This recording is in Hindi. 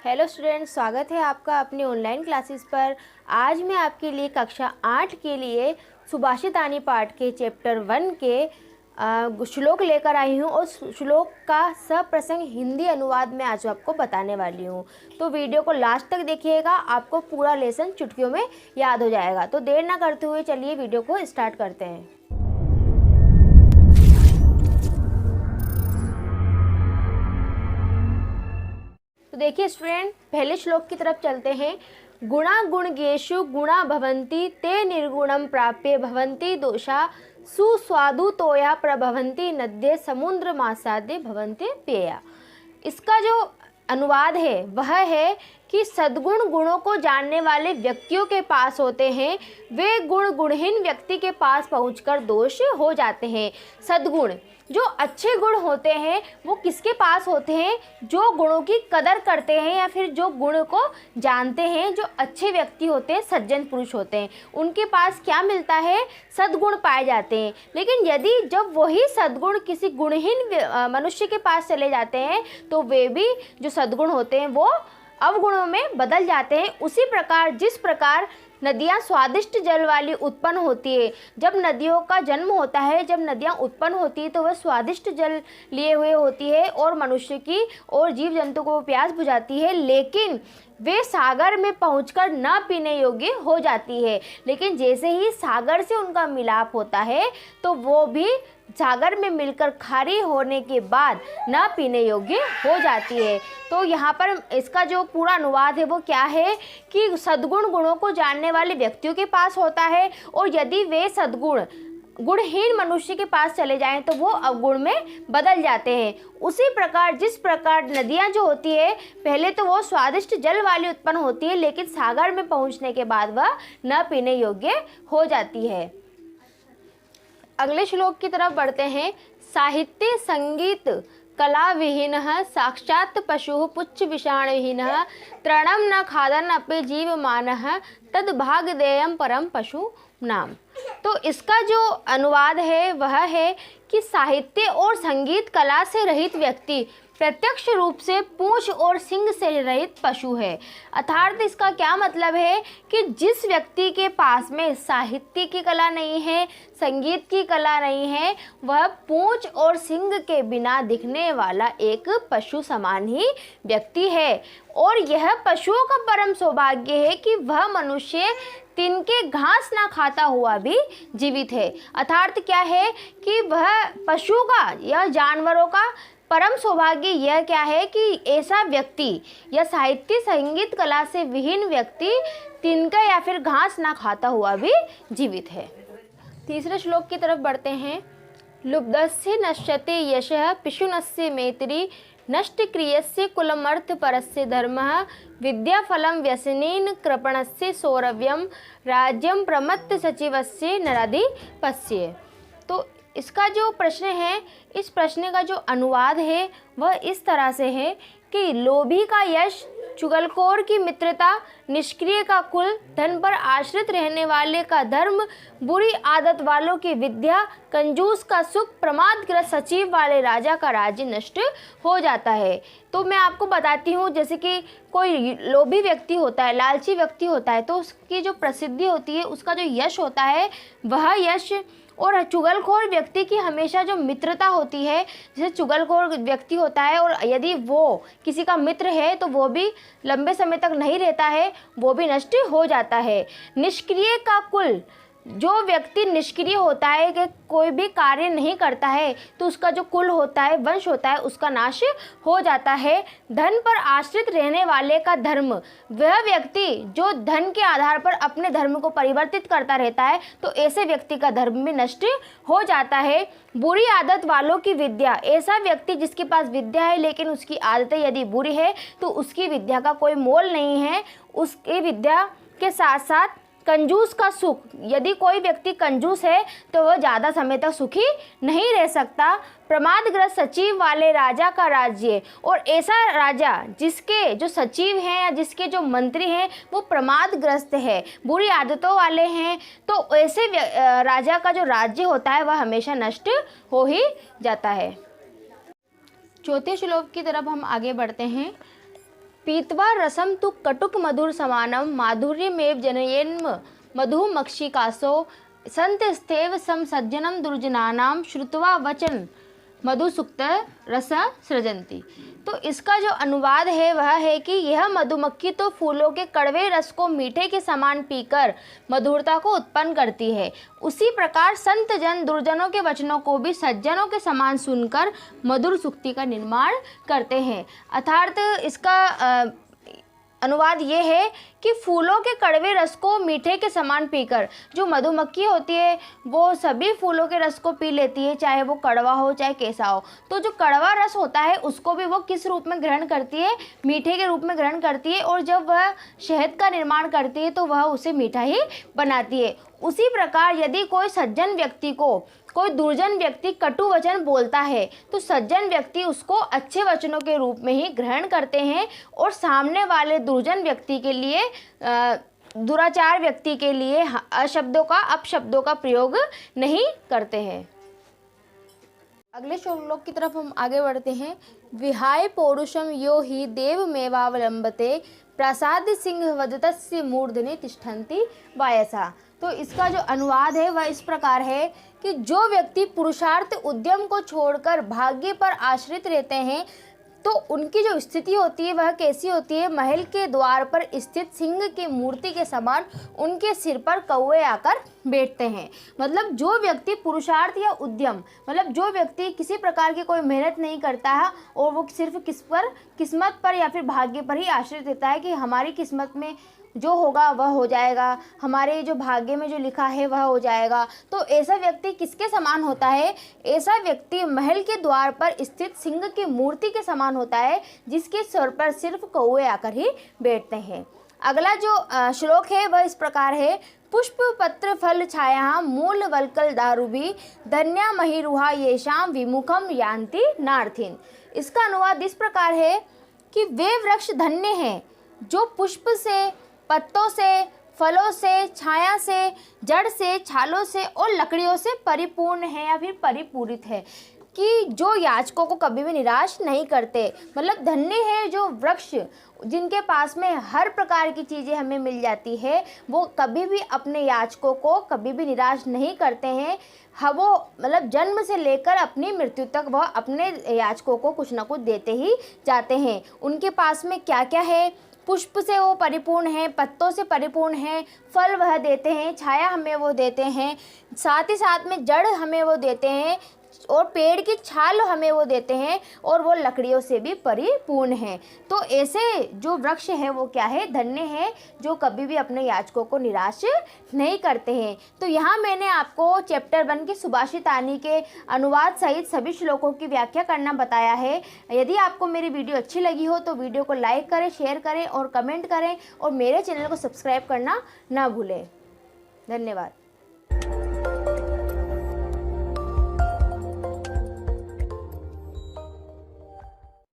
हेलो स्टूडेंट्स, स्वागत है आपका अपनी ऑनलाइन क्लासेस पर। आज मैं आपके लिए कक्षा 8 के लिए सुभाषितानी पाठ के चैप्टर 1 के श्लोक लेकर आई हूँ और श्लोक का सप्रसंग हिंदी अनुवाद में आज आपको बताने वाली हूँ। तो वीडियो को लास्ट तक देखिएगा, आपको पूरा लेसन चुटकियों में याद हो जाएगा। तो देर ना करते हुए चलिए वीडियो को स्टार्ट करते हैं। तो देखिए स्टूडेंट, पहले श्लोक की तरफ चलते हैं। गुणा गुणगेषु गुणा भवन्ति ते निर्गुणं प्राप्य भवन्ति दोषा सुस्वादु तोया प्रभवन्ति नद्ये समुद्र मासाद्य भवन्ति पेया। इसका जो अनुवाद है वह है कि सद्गुण गुणों को जानने वाले व्यक्तियों के पास होते हैं, वे गुण गुणहीन व्यक्ति के पास पहुंचकर दोष हो जाते हैं। सद्गुण जो अच्छे गुण होते हैं वो किसके पास होते हैं? जो गुणों की कदर करते हैं या फिर जो गुण को जानते हैं, जो अच्छे व्यक्ति होते हैं, सज्जन पुरुष होते हैं, उनके पास क्या मिलता है? सद्गुण पाए जाते हैं। लेकिन यदि जब वही सद्गुण किसी गुणहीन मनुष्य के पास चले जाते हैं तो वे भी जो सद्गुण होते हैं वो अवगुणों में बदल जाते हैं। उसी प्रकार जिस प्रकार नदियाँ स्वादिष्ट जल वाली उत्पन्न होती है, जब नदियों का जन्म होता है, जब नदियाँ उत्पन्न होती है तो वह स्वादिष्ट जल लिए हुए होती है और मनुष्य की और जीव जंतु को प्यास बुझाती है, लेकिन वे सागर में पहुंचकर न पीने योग्य हो जाती है। लेकिन जैसे ही सागर से उनका मिलाप होता है तो वो भी सागर में मिलकर खारी होने के बाद न पीने योग्य हो जाती है। तो यहाँ पर इसका जो पूरा अनुवाद है वो क्या है कि सद्गुण गुणों को जानने वाले व्यक्तियों के पास होता है और यदि वे सद्गुण गुणहीन मनुष्य के पास चले जाएं तो वो अवगुण में बदल जाते हैं। उसी प्रकार जिस प्रकार नदियाँ जो होती है पहले तो वो स्वादिष्ट जल वाली उत्पन्न होती है, लेकिन सागर में पहुँचने के बाद वह न पीने योग्य हो जाती है। अगले श्लोक की तरफ बढ़ते हैं। साहित्य संगीत कला विहीन साक्षात पशु पुच्छ विषाण विहीन तृणम न खादन अपि जीव मान तद भागदेयम परम पशु नाम। तो इसका जो अनुवाद है वह है कि साहित्य और संगीत कला से रहित व्यक्ति प्रत्यक्ष रूप से पूंछ और सिंग से रहित पशु है। अर्थात इसका क्या मतलब है कि जिस व्यक्ति के पास में साहित्य की कला नहीं है, संगीत की कला नहीं है, वह पूंछ और सिंग के बिना दिखने वाला एक पशु समान ही व्यक्ति है। और यह पशुओं का परम सौभाग्य है कि वह मनुष्य तिनके घास ना खाता हुआ भी जीवित है। अर्थात क्या है कि वह पशु का या जानवरों का परम सौभाग्य यह क्या है कि ऐसा व्यक्ति या साहित्य संगीत कला से विहीन व्यक्ति तिनका या फिर घास ना खाता हुआ भी जीवित है। तीसरे श्लोक की तरफ बढ़ते हैं। लुब्धस्य नश्यते यशः पिशुनस्य मैत्री नष्ट क्रियस्य कुलमर्थ परस्य धर्मः विद्याफलं व्यसनेन कृपणस्य सौरव्यम राज्यम प्रमत्त सचिवस्य नराधिपस्य। तो इसका जो प्रश्न है, इस प्रश्न का जो अनुवाद है वह इस तरह से है कि लोभी का यश, चुगलखोर की मित्रता, निष्क्रिय का कुल, धन पर आश्रित रहने वाले का धर्म, बुरी आदत वालों की विद्या, कंजूस का सुख, प्रमादग्रस्त सचिव वाले राजा का राज्य नष्ट हो जाता है। तो मैं आपको बताती हूँ, जैसे कि कोई लोभी व्यक्ति होता है, लालची व्यक्ति होता है, तो उसकी जो प्रसिद्धि होती है, उसका जो यश होता है वह यश, और चुगलखोर व्यक्ति की हमेशा जो मित्रता होती है, जैसे चुगलखोर व्यक्ति होता है और यदि वो किसी का मित्र है तो वो भी लंबे समय तक नहीं रहता है, वो भी नष्ट हो जाता है। निष्क्रिय का कुल, जो व्यक्ति निष्क्रिय होता है कि कोई भी कार्य नहीं करता है तो उसका जो कुल होता है, वंश होता है, उसका नाश हो जाता है। धन पर आश्रित रहने वाले का धर्म, वह व्यक्ति जो धन के आधार पर अपने धर्म को परिवर्तित करता रहता है तो ऐसे व्यक्ति का धर्म भी नष्ट हो जाता है। बुरी आदत वालों की विद्या, ऐसा व्यक्ति जिसके पास विद्या है लेकिन उसकी आदतें यदि बुरी है तो उसकी विद्या का कोई मोल नहीं है। उसकी विद्या के साथ साथ कंजूस का सुख, यदि कोई व्यक्ति कंजूस है तो वह ज़्यादा समय तक सुखी नहीं रह सकता। प्रमादग्रस्त सचिव वाले राजा का राज्य, और ऐसा राजा जिसके जो सचिव हैं या जिसके जो मंत्री हैं वो प्रमादग्रस्त है, बुरी आदतों वाले हैं, तो ऐसे राजा का जो राज्य होता है वह हमेशा नष्ट हो ही जाता है। चौथे श्लोक की तरफ हम आगे बढ़ते हैं। पीत्वा रसम तु कटुक मधुर समानम माधुर्यमेव जनयेन्म मधुमक्षिकासो संतस्तेव सम सज्जनम दुर्जनानाम श्रुत्वा वचन मधुसुक्त रस सृजंती। तो इसका जो अनुवाद है वह है कि यह मधुमक्खी तो फूलों के कड़वे रस को मीठे के समान पीकर मधुरता को उत्पन्न करती है, उसी प्रकार संत जन दुर्जनों के वचनों को भी सज्जनों के समान सुनकर मधुर सुक्ति का निर्माण करते हैं। अर्थात इसका अनुवाद ये है कि फूलों के कड़वे रस को मीठे के समान पीकर, जो मधुमक्खी होती है वो सभी फूलों के रस को पी लेती है, चाहे वो कड़वा हो चाहे कैसा हो। तो जो कड़वा रस होता है उसको भी वो किस रूप में ग्रहण करती है, मीठे के रूप में ग्रहण करती है, और जब वह शहद का निर्माण करती है तो वह उसे मीठा ही बनाती है। उसी प्रकार यदि कोई सज्जन व्यक्ति को कोई दुर्जन व्यक्ति कटु वचन बोलता है तो सज्जन व्यक्ति उसको अच्छे वचनों के रूप में ही ग्रहण करते हैं और सामने वाले दुर्जन व्यक्ति के लिए दुराचार व्यक्ति के लिए अशब्दों का अपशब्दों का प्रयोग नहीं करते हैं। अगले श्लोक की तरफ हम आगे बढ़ते हैं। विहाय पौरुषम यो हि देवमेवावलंबते प्रसाद सिंह वदतस्य मूर्धनि तिष्ठन्ति वायसा। तो इसका जो अनुवाद है वह इस प्रकार है कि जो व्यक्ति पुरुषार्थ उद्यम को छोड़कर भाग्य पर आश्रित रहते हैं तो उनकी जो स्थिति होती है वह कैसी होती है, महल के द्वार पर स्थित सिंह की मूर्ति के समान उनके सिर पर कौवे आकर बैठते हैं। मतलब जो व्यक्ति पुरुषार्थ या उद्यम, मतलब जो व्यक्ति किसी प्रकार की कोई मेहनत नहीं करता है और वो सिर्फ किस्मत पर या फिर भाग्य पर ही आश्रित रहता है कि हमारी किस्मत में जो होगा वह हो जाएगा, हमारे जो भाग्य में जो लिखा है वह हो जाएगा, तो ऐसा व्यक्ति किसके समान होता है? ऐसा व्यक्ति महल के द्वार पर स्थित सिंह की मूर्ति के समान होता है जिसके सिर पर सिर्फ कौवे आकर ही बैठते हैं। अगला जो श्लोक है वह इस प्रकार है। पुष्प पत्र फल छाया मूल वल्कल दारुभी धन्या महिरुहा येषाम विमुखम यान्ति नार्थिन। इसका अनुवाद इस प्रकार है कि वे वृक्ष धन्य हैं जो पुष्प से, पत्तों से, फलों से, छाया से, जड़ से, छालों से और लकड़ियों से परिपूर्ण है या फिर परिपूरित है, कि जो याचकों को कभी भी निराश नहीं करते। मतलब धन्य है जो वृक्ष जिनके पास में हर प्रकार की चीज़ें हमें मिल जाती है, वो कभी भी अपने याचकों को कभी भी निराश नहीं करते हैं। हाँ, वो मतलब जन्म से लेकर अपनी मृत्यु तक वह अपने याचकों को कुछ ना कुछ देते ही जाते हैं। उनके पास में क्या क्या है? पुष्प से वो परिपूर्ण है, पत्तों से परिपूर्ण है, फल वह देते हैं, छाया हमें वो देते हैं, साथ ही साथ में जड़ हमें वो देते हैं और पेड़ की छाल हमें वो देते हैं और वो लकड़ियों से भी परिपूर्ण है। तो ऐसे जो वृक्ष है वो क्या है? धन्य है, जो कभी भी अपने याचकों को निराश नहीं करते हैं। तो यहाँ मैंने आपको चैप्टर 1 की सुभाषितानी के अनुवाद सहित सभी श्लोकों की व्याख्या करना बताया है। यदि आपको मेरी वीडियो अच्छी लगी हो तो वीडियो को लाइक करें, शेयर करें और कमेंट करें और मेरे चैनल को सब्सक्राइब करना ना भूलें। धन्यवाद।